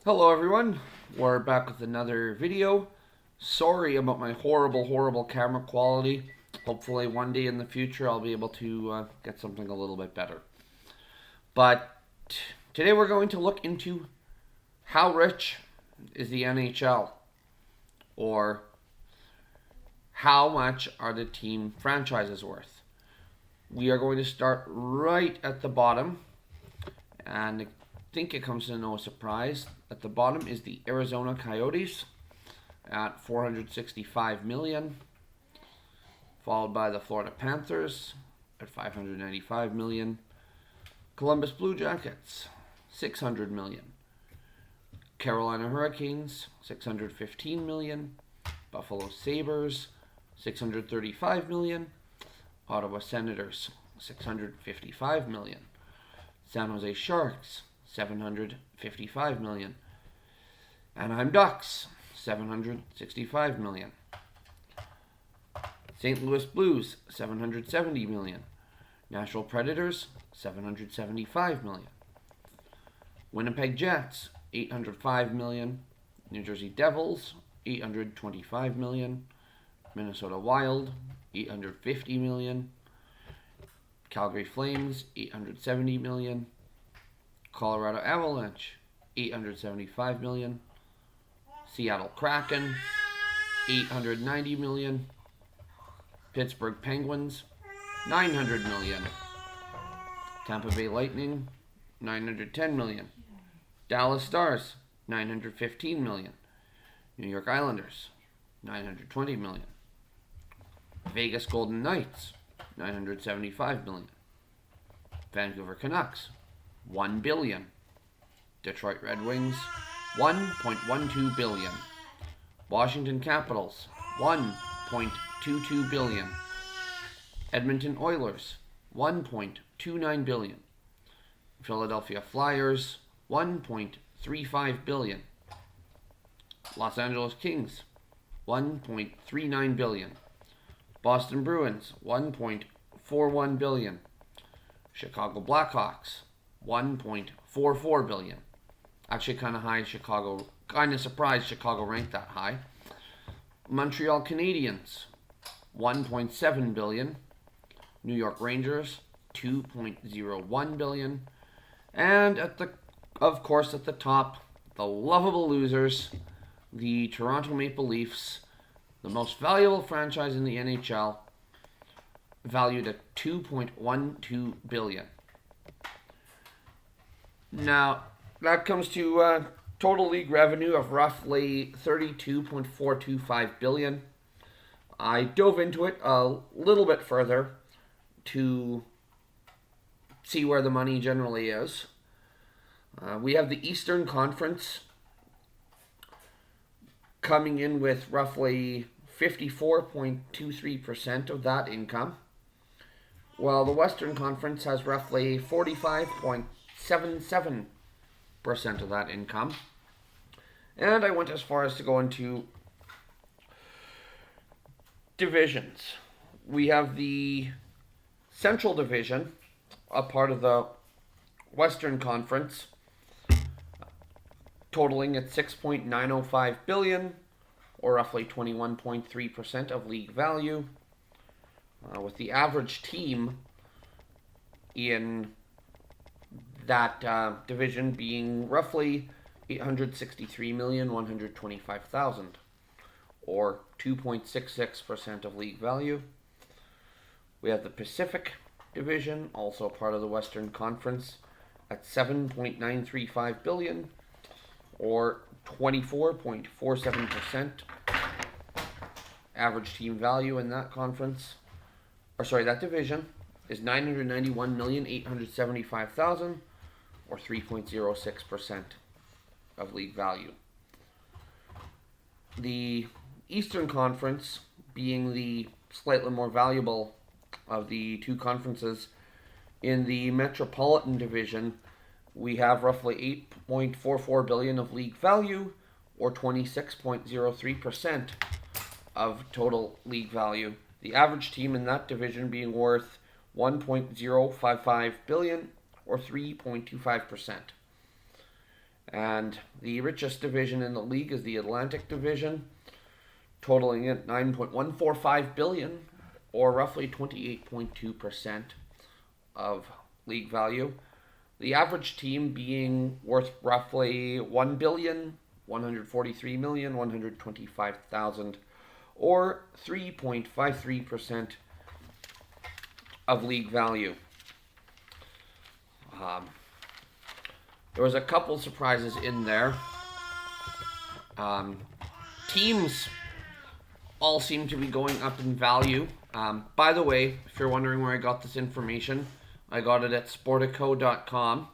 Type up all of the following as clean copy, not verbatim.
Hello everyone, we're back with another video. Sorry about my horrible camera quality. Hopefully one day in the future I'll be able to get something a little bit better. But today we're going to look into how rich is the NHL, or how much are the team franchises worth. We are going to start right at the bottom, and I think it comes to no surprise. At the bottom is the Arizona Coyotes at 465 million, followed by the Florida Panthers at 595 million, Columbus Blue Jackets 600 million, Carolina Hurricanes 615 million, Buffalo Sabres 635 million, Ottawa Senators 655 million, San Jose Sharks 755 million, Anaheim Ducks 765 million, St. Louis Blues 770 million, Nashville Predators 775 million, Winnipeg Jets 805 million, New Jersey Devils 825 million, Minnesota Wild 850 million, Calgary Flames 870 million, Colorado Avalanche 875 million, Seattle Kraken 890 million, Pittsburgh Penguins 900 million, Tampa Bay Lightning 910 million, Dallas Stars 915 million, New York Islanders 920 million, Vegas Golden Knights 975 million, Vancouver Canucks 1 billion, Detroit Red Wings 1.12 billion, Washington Capitals 1.22 billion, Edmonton Oilers 1.29 billion, Philadelphia Flyers 1.35 billion, Los Angeles Kings 1.39 billion, Boston Bruins 1.41 billion, Chicago Blackhawks 1.44 billion. Actually, kind of high. Kind of surprised Chicago ranked that high. Montreal Canadiens 1.7 billion, New York Rangers 2.01 billion, and at the top, the lovable losers, the Toronto Maple Leafs, the most valuable franchise in the NHL, valued at 2.12 billion. Now, that comes to total league revenue of roughly 32.425 billion. I dove into it a little bit further to see where the money generally is. We have the Eastern Conference coming in with roughly 54.23% of that income, while the Western Conference has roughly 45.77% of that income. And I went as far as to go into divisions. We have the Central Division, a part of the Western Conference, totaling at 6.905 billion, or roughly 21.3% of league value, with the average team in that division being roughly 863,125,000, or 2.66% of league value. We have the Pacific Division, also part of the Western Conference, at 7.935 billion, or 24.47% average team value in that that division is 991,875,000, or 3.06% of league value. The Eastern Conference, being the slightly more valuable of the two conferences, in the Metropolitan Division, we have roughly 8.44 billion of league value, or 26.03% of total league value. The average team in that division being worth 1.055 billion, or 3.25%. And the richest division in the league is the Atlantic Division, totaling at $9.145 billion, or roughly 28.2% of league value. The average team being worth roughly $1,143,125,000, or 3.53% of league value. There was a couple surprises in there. Teams all seem to be going up in value. By the way, if you're wondering where I got this information, I got it at sportico.com.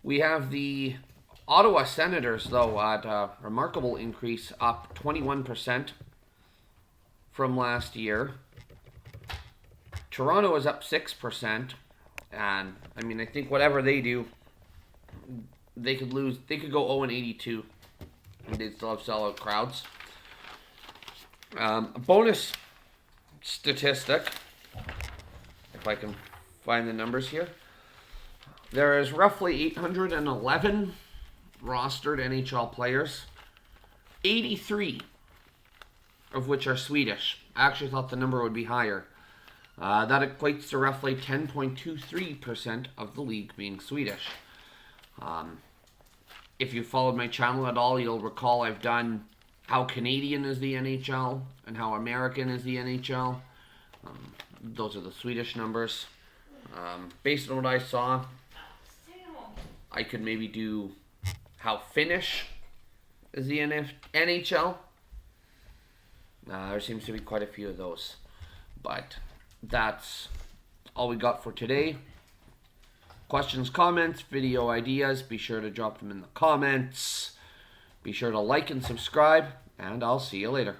We have the Ottawa Senators, though, at a remarkable increase, up 21% from last year. Toronto is up 6%, and I mean, I think whatever they do, they could lose. They could go 0-82, and they'd still have sellout crowds. A bonus statistic, if I can find the numbers here. There is roughly 811 rostered NHL players, 83 of which are Swedish. I actually thought the number would be higher. That equates to roughly 10.23% of the league being Swedish. If you followed my channel at all, you'll recall I've done how Canadian is the NHL and how American is the NHL. Those are the Swedish numbers. Based on what I saw, I could maybe do how Finnish is the NHL. There seems to be quite a few of those. But that's all we got for today. Questions, comments, video ideas, be sure to drop them in the comments. Be sure to like and subscribe, and I'll see you later.